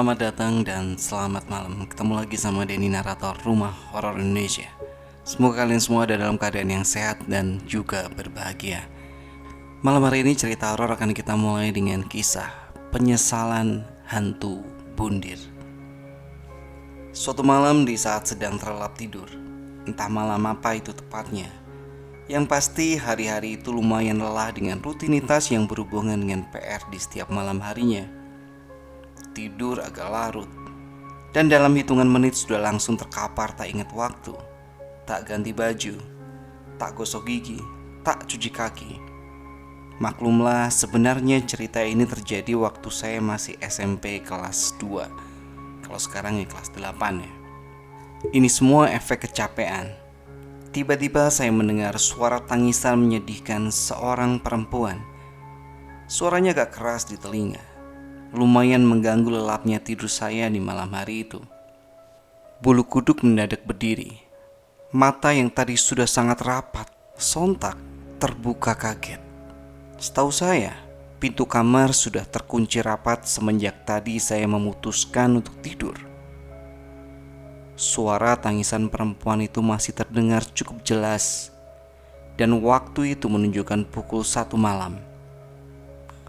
Selamat datang dan selamat malam. Ketemu lagi sama Denny, narator Rumah Horor Indonesia. Semoga kalian semua ada dalam keadaan yang sehat dan juga berbahagia. Malam hari ini cerita horor akan kita mulai dengan kisah penyesalan hantu bundir. Suatu malam di saat sedang terlelap tidur, entah malam apa itu tepatnya, yang pasti hari-hari itu lumayan lelah dengan rutinitas yang berhubungan dengan PR di setiap malam harinya. Tidur agak larut, dan dalam hitungan menit sudah langsung terkapar tak ingat waktu, tak ganti baju, tak gosok gigi, tak cuci kaki. Maklumlah, sebenarnya cerita ini terjadi waktu saya masih SMP kelas 2. Kalau sekarang ya kelas 8 ya. Ini semua efek kecapean. Tiba-tiba saya mendengar suara tangisan menyedihkan seorang perempuan. Suaranya agak keras di telinga, lumayan mengganggu lelapnya tidur saya di malam hari itu. Bulu kuduk mendadak berdiri. Mata yang tadi sudah sangat rapat sontak terbuka kaget. Setahu saya, pintu kamar sudah terkunci rapat semenjak tadi saya memutuskan untuk tidur. Suara tangisan perempuan itu masih terdengar cukup jelas, dan waktu itu menunjukkan pukul 1 malam.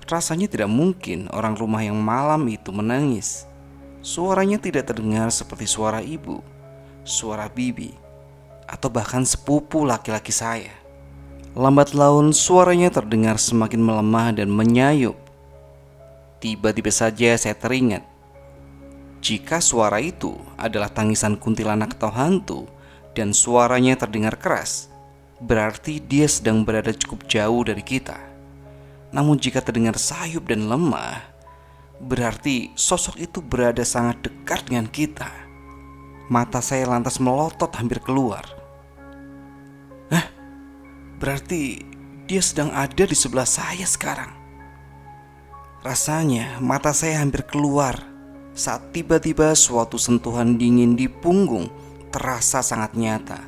Rasanya tidak mungkin orang rumah yang malam itu menangis. Suaranya tidak terdengar seperti suara ibu, suara bibi, atau bahkan sepupu laki-laki saya. Lambat laun suaranya terdengar semakin melemah dan menyayup. Tiba-tiba saja saya teringat, jika suara itu adalah tangisan kuntilanak atau hantu dan suaranya terdengar keras, berarti dia sedang berada cukup jauh dari kita. Namun jika terdengar sayup dan lemah, berarti sosok itu berada sangat dekat dengan kita. Mata saya lantas melotot hampir keluar. Berarti dia sedang ada di sebelah saya sekarang. Rasanya mata saya hampir keluar saat tiba-tiba suatu sentuhan dingin di punggung terasa sangat nyata,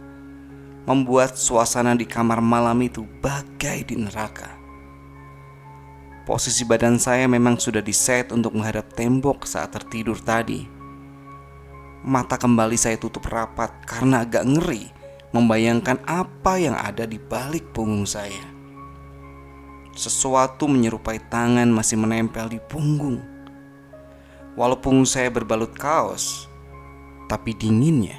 membuat suasana di kamar malam itu bagai di neraka. Posisi badan saya memang sudah diset untuk menghadap tembok saat tertidur tadi. Mata kembali saya tutup rapat karena agak ngeri membayangkan apa yang ada di balik punggung saya. Sesuatu menyerupai tangan masih menempel di punggung. Walau punggung saya berbalut kaos, tapi dinginnya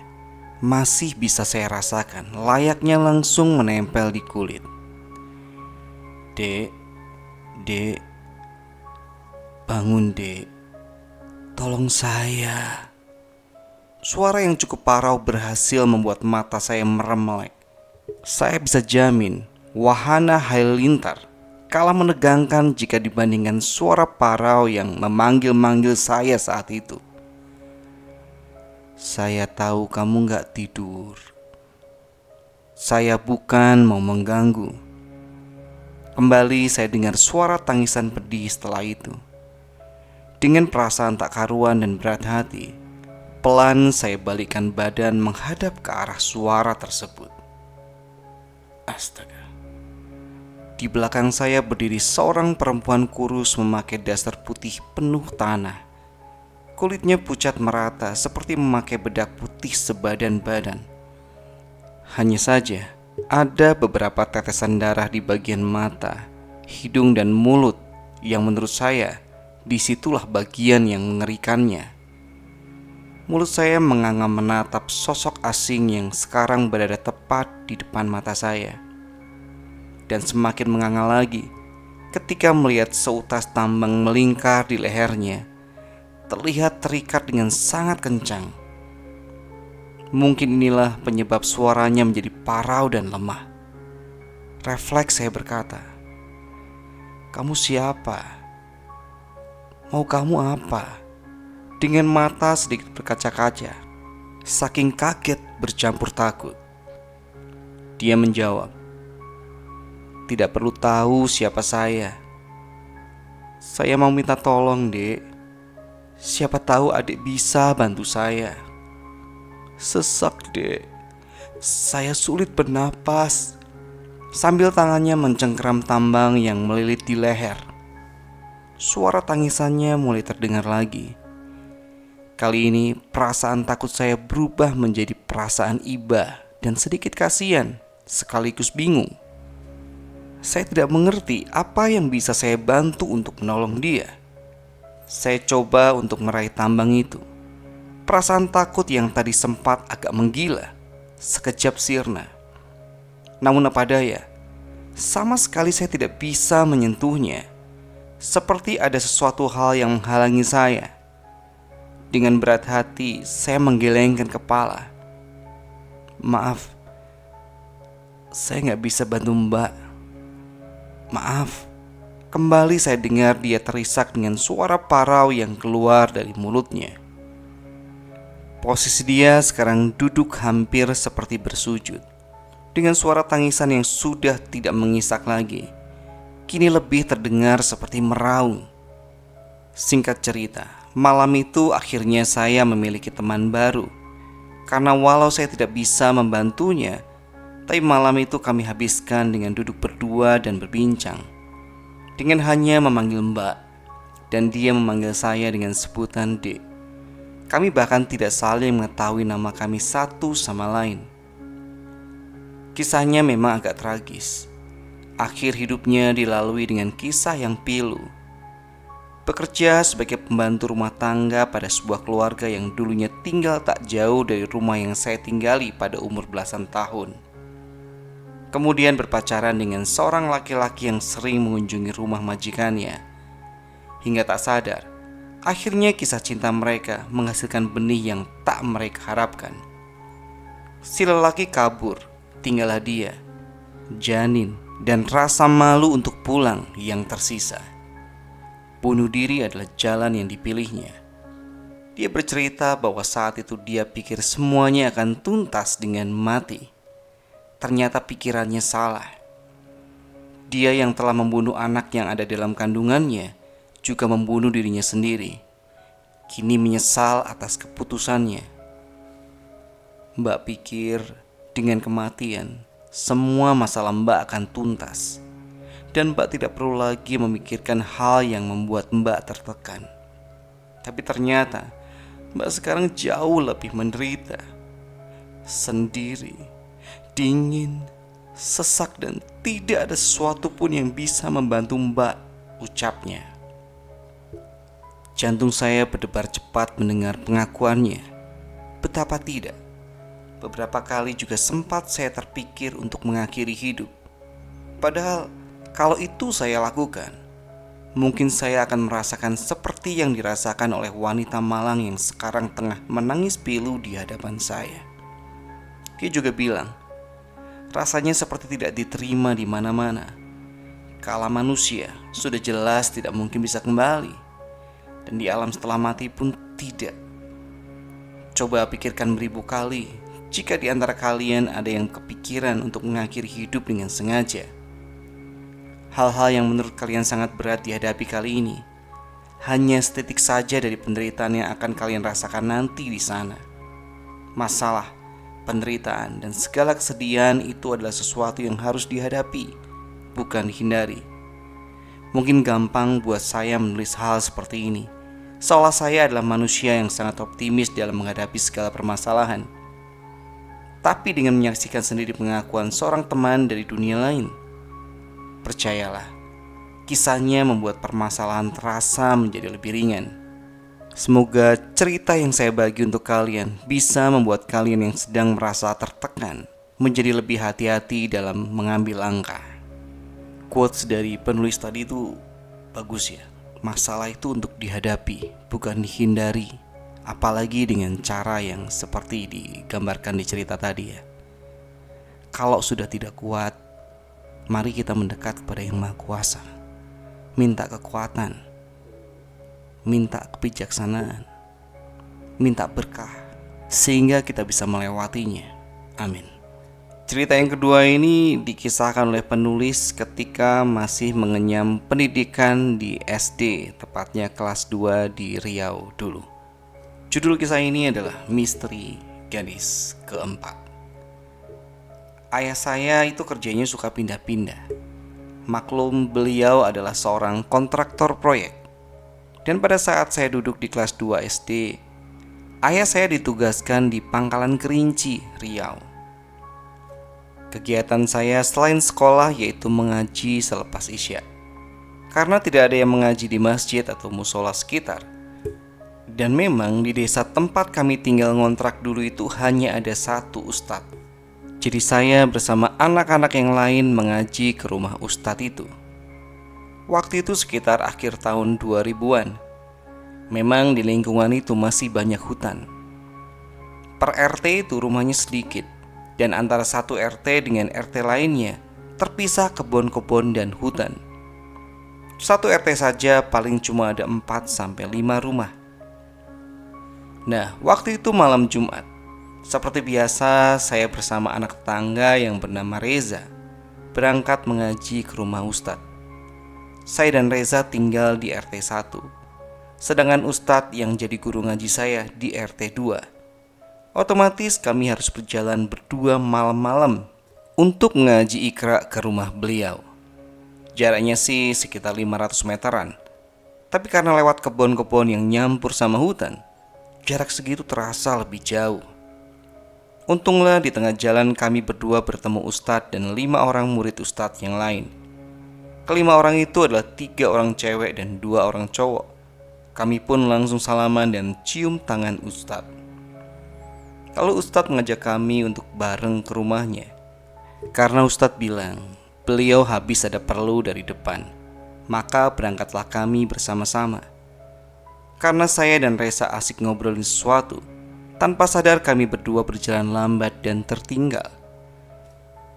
masih bisa saya rasakan, layaknya langsung menempel di kulit. Dek, bangun dek, tolong saya. Suara yang cukup parau berhasil membuat mata saya merem melek. Saya bisa jamin wahana halilintar kalah menegangkan jika dibandingkan suara parau yang memanggil-manggil saya saat itu. Saya tahu kamu gak tidur. Saya bukan mau mengganggu. Kembali saya dengar suara tangisan pedih setelah itu. Dengan perasaan tak karuan dan berat hati, pelan saya balikkan badan menghadap ke arah suara tersebut. Astaga. Di belakang saya berdiri seorang perempuan kurus memakai dasar putih penuh tanah. Kulitnya pucat merata seperti memakai bedak putih sebadan badan. Hanya saja ada beberapa tetesan darah di bagian mata, hidung dan mulut yang menurut saya disitulah bagian yang mengerikannya. Mulut saya menganga menatap sosok asing yang sekarang berada tepat di depan mata saya. Dan semakin menganga lagi ketika melihat seutas tambang melingkar di lehernya, terlihat terikat dengan sangat kencang. Mungkin inilah penyebab suaranya menjadi parau dan lemah. Refleks saya berkata, "Kamu siapa? Mau kamu apa?" Dengan mata sedikit berkaca-kaca, saking kaget bercampur takut. Dia menjawab, "Tidak perlu tahu siapa saya. Saya mau minta tolong, Dek. Siapa tahu adik bisa bantu saya." "Sesak, Dek. Saya sulit bernapas." Sambil tangannya mencengkeram tambang yang melilit di leher, suara tangisannya mulai terdengar lagi. Kali ini perasaan takut saya berubah menjadi perasaan iba dan sedikit kasihan, sekaligus bingung. Saya tidak mengerti apa yang bisa saya bantu untuk menolong dia. Saya coba untuk meraih tambang itu. Perasaan takut yang tadi sempat agak menggila sekejap sirna. Namun apa daya, sama sekali saya tidak bisa menyentuhnya. Seperti ada sesuatu hal yang menghalangi saya. Dengan berat hati, saya menggelengkan kepala. Maaf, saya nggak bisa bantu Mbak. Maaf. Kembali saya dengar dia terisak dengan suara parau yang keluar dari mulutnya. Posisi dia sekarang duduk hampir seperti bersujud, dengan suara tangisan yang sudah tidak mengisak lagi. Kini lebih terdengar seperti meraung. Singkat cerita, malam itu akhirnya saya memiliki teman baru. Karena walau saya tidak bisa membantunya, tapi malam itu kami habiskan dengan duduk berdua dan berbincang. Dengan hanya memanggil Mbak, dan dia memanggil saya dengan sebutan Dek. Kami bahkan tidak saling mengetahui nama kami satu sama lain. Kisahnya memang agak tragis. Akhir hidupnya dilalui dengan kisah yang pilu. Bekerja sebagai pembantu rumah tangga pada sebuah keluarga yang dulunya tinggal tak jauh dari rumah yang saya tinggali pada umur belasan tahun. Kemudian berpacaran dengan seorang laki-laki yang sering mengunjungi rumah majikannya. Hingga tak sadar, akhirnya kisah cinta mereka menghasilkan benih yang tak mereka harapkan. Si lelaki kabur, tinggallah dia, janin, dan rasa malu untuk pulang yang tersisa. Bunuh diri adalah jalan yang dipilihnya. Dia bercerita bahwa saat itu dia pikir semuanya akan tuntas dengan mati. Ternyata pikirannya salah. Dia yang telah membunuh anak yang ada dalam kandungannya juga membunuh dirinya sendiri. Kini menyesal atas keputusannya. Mbak pikir dengan kematian semua masalah Mbak akan tuntas, dan Mbak tidak perlu lagi memikirkan hal yang membuat Mbak tertekan. Tapi ternyata Mbak sekarang jauh lebih menderita. Sendiri, dingin, sesak, dan tidak ada sesuatu pun yang bisa membantu Mbak, ucapnya. Jantung saya berdebar cepat mendengar pengakuannya. Betapa tidak, beberapa kali juga sempat saya terpikir untuk mengakhiri hidup. Padahal kalau itu saya lakukan, mungkin saya akan merasakan seperti yang dirasakan oleh wanita malang yang sekarang tengah menangis pilu di hadapan saya. Dia juga bilang, rasanya seperti tidak diterima di mana-mana. Kala manusia sudah jelas tidak mungkin bisa kembali, dan di alam setelah mati pun tidak. Coba pikirkan beribu kali jika di antara kalian ada yang kepikiran untuk mengakhiri hidup dengan sengaja. Hal-hal yang menurut kalian sangat berat dihadapi kali ini hanya setitik saja dari penderitaan yang akan kalian rasakan nanti di sana. Masalah, penderitaan, dan segala kesedihan itu adalah sesuatu yang harus dihadapi, bukan dihindari. Mungkin gampang buat saya menulis hal seperti ini, seolah saya adalah manusia yang sangat optimis dalam menghadapi segala permasalahan. Tapi dengan menyaksikan sendiri pengakuan seorang teman dari dunia lain, percayalah, kisahnya membuat permasalahan terasa menjadi lebih ringan. Semoga cerita yang saya bagi untuk kalian bisa membuat kalian yang sedang merasa tertekan menjadi lebih hati-hati dalam mengambil langkah. Quotes dari penulis tadi itu bagus ya. Masalah itu untuk dihadapi, bukan dihindari. Apalagi dengan cara yang seperti digambarkan di cerita tadi ya. Kalau sudah tidak kuat, mari kita mendekat kepada Yang Maha Kuasa. Minta kekuatan, minta kebijaksanaan, minta berkah, sehingga kita bisa melewatinya. Amin. Cerita yang kedua ini dikisahkan oleh penulis ketika masih mengenyam pendidikan di SD, tepatnya kelas 2 di Riau dulu. Judul kisah ini adalah Misteri Gadis Keempat. Ayah saya itu kerjanya suka pindah-pindah. Maklum beliau adalah seorang kontraktor proyek. Dan pada saat saya duduk di kelas 2 SD, Ayah saya ditugaskan di Pangkalan Kerinci, Riau. Kegiatan saya selain sekolah yaitu mengaji selepas Isya. Karena tidak ada yang mengaji di masjid atau musola sekitar. Dan memang di desa tempat kami tinggal ngontrak dulu itu hanya ada satu ustadz. Jadi saya bersama anak-anak yang lain mengaji ke rumah ustadz itu. Waktu itu sekitar akhir tahun 2000-an. Memang di lingkungan itu masih banyak hutan. Per RT itu rumahnya sedikit, dan antara satu RT dengan RT lainnya terpisah kebun-kebun dan hutan. Satu RT saja paling cuma ada 4-5 rumah. Nah, waktu itu malam Jumat. Seperti biasa, saya bersama anak tetangga yang bernama Reza berangkat mengaji ke rumah Ustadz. Saya dan Reza tinggal di RT 1, sedangkan Ustadz yang jadi guru ngaji saya di RT 2. Otomatis kami harus berjalan berdua malam-malam untuk ngaji Iqra ke rumah beliau. Jaraknya sih sekitar 500 meteran. Tapi karena lewat kebun-kebun yang nyampur sama hutan, jarak segitu terasa lebih jauh. Untunglah di tengah jalan kami berdua bertemu Ustadz dan 5 orang murid Ustadz yang lain. Kelima orang itu adalah 3 orang cewek dan 2 orang cowok. Kami pun langsung salaman dan cium tangan Ustadz. Lalu Ustadz mengajak kami untuk bareng ke rumahnya. Karena Ustadz bilang beliau habis ada perlu dari depan, maka berangkatlah kami bersama-sama. Karena saya dan Reza asik ngobrolin sesuatu, tanpa sadar kami berdua berjalan lambat dan tertinggal.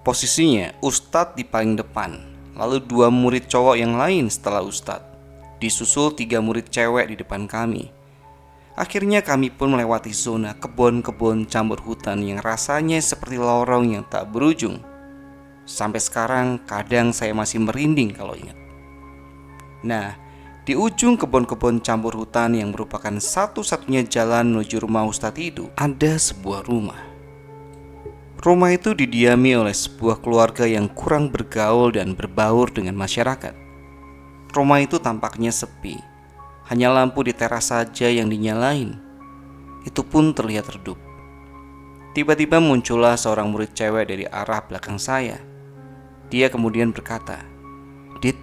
Posisinya Ustadz di paling depan, lalu 2 murid cowok yang lain setelah Ustadz. Disusul 3 murid cewek di depan kami. Akhirnya kami pun melewati zona kebun-kebun campur hutan yang rasanya seperti lorong yang tak berujung. Sampai sekarang kadang saya masih merinding kalau ingat. Nah, di ujung kebun-kebun campur hutan yang merupakan satu-satunya jalan menuju rumah Ustadz itu ada sebuah rumah. Rumah itu didiami oleh sebuah keluarga yang kurang bergaul dan berbaur dengan masyarakat. Rumah itu tampaknya sepi. Hanya lampu di teras saja yang dinyalain. Itu pun terlihat redup. Tiba-tiba muncullah seorang murid cewek dari arah belakang saya. Dia kemudian berkata, "Dit,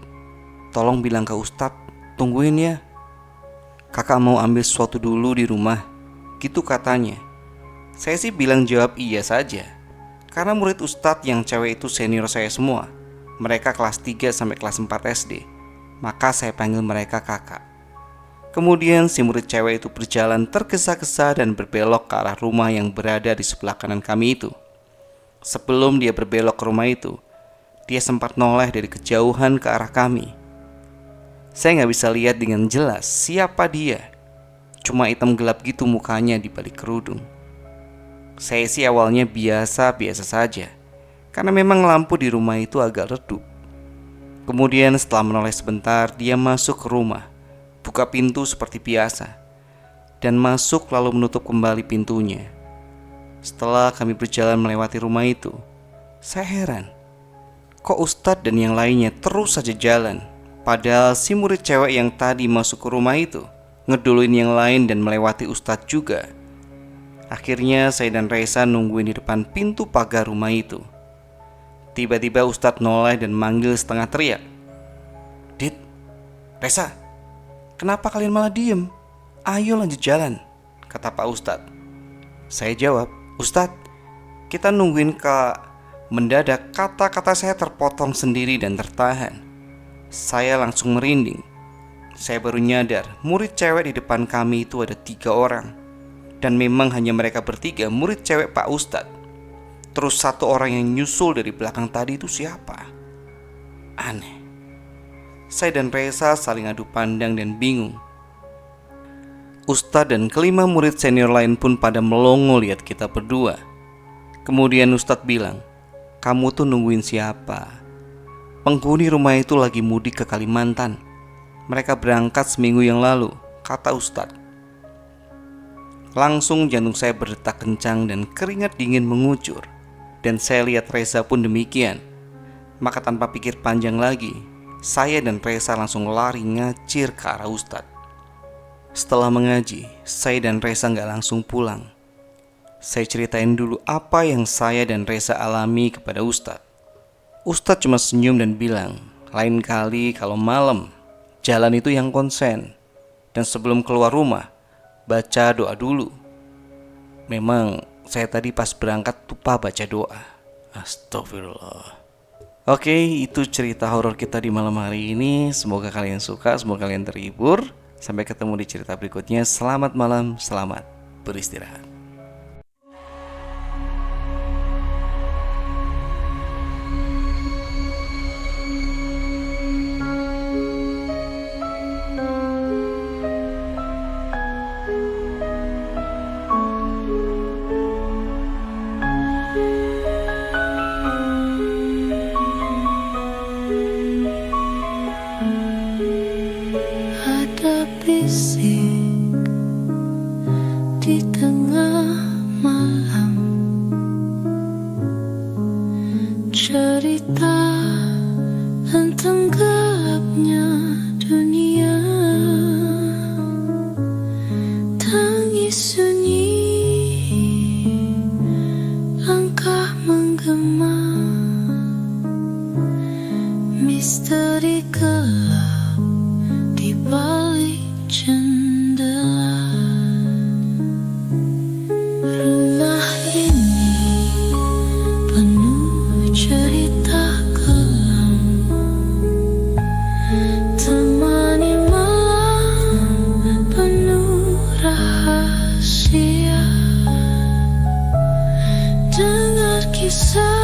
tolong bilang ke Ustadz, tungguin ya. Kakak mau ambil sesuatu dulu di rumah." Gitu katanya. Saya sih bilang jawab iya saja. Karena murid Ustadz yang cewek itu senior saya semua. Mereka kelas 3 sampai kelas 4 SD. Maka saya panggil mereka kakak. Kemudian si murid cewek itu berjalan tergesa-gesa dan berbelok ke arah rumah yang berada di sebelah kanan kami itu. Sebelum dia berbelok ke rumah itu, dia sempat noleh dari kejauhan ke arah kami. Saya gak bisa lihat dengan jelas siapa dia. Cuma hitam gelap gitu mukanya di balik kerudung. Saya sih awalnya biasa-biasa saja, karena memang lampu di rumah itu agak redup. Kemudian setelah menoleh sebentar, dia masuk ke rumah, buka pintu seperti biasa, dan masuk lalu menutup kembali pintunya. Setelah kami berjalan melewati rumah itu, saya heran, kok Ustadz dan yang lainnya terus saja jalan, padahal si murid cewek yang tadi masuk ke rumah itu ngeduluin yang lain dan melewati Ustadz juga. Akhirnya saya dan Reza nungguin di depan pintu pagar rumah itu. Tiba-tiba Ustadz noleh dan manggil setengah teriak, "Dit, Reza, kenapa kalian malah diem? Ayo lanjut jalan," kata Pak Ustadz. Saya jawab, "Ustadz, kita nungguin Kak." Mendadak kata-kata saya terpotong sendiri dan tertahan. Saya langsung merinding. Saya baru nyadar murid cewek di depan kami itu ada 3 orang. Dan memang hanya mereka bertiga murid cewek Pak Ustadz. Terus 1 orang yang nyusul dari belakang tadi itu siapa? Aneh. Saya dan Reza saling adu pandang dan bingung. Ustadz dan kelima murid senior lain pun pada melongo lihat kita berdua. Kemudian Ustadz bilang, "Kamu tuh nungguin siapa? Penghuni rumah itu lagi mudik ke Kalimantan. Mereka berangkat seminggu yang lalu," kata Ustadz. Langsung jantung saya berdetak kencang dan keringat dingin mengucur. Dan saya lihat Reza pun demikian. Maka tanpa pikir panjang lagi, saya dan Reza langsung lari ngacir ke arah Ustadz. Setelah mengaji, saya dan Reza nggak langsung pulang. Saya ceritain dulu apa yang saya dan Reza alami kepada Ustadz. Ustadz cuma senyum dan bilang, lain kali kalau malam, jalan itu yang konsen. Dan sebelum keluar rumah, baca doa dulu. Memang saya tadi pas berangkat lupa baca doa. Astagfirullah. Oke, itu cerita horor kita di malam hari ini. Semoga kalian suka, semoga kalian terhibur. Sampai ketemu di cerita berikutnya. Selamat malam, selamat beristirahat. Berisik di tengah malam, cerita tentang gelapnya dunia, tangis sunyi, langkah menggema, misteri gelap di balik jendela. Rumah ini penuh cerita kelam, temani malam penuh rahasia. Dengar kisah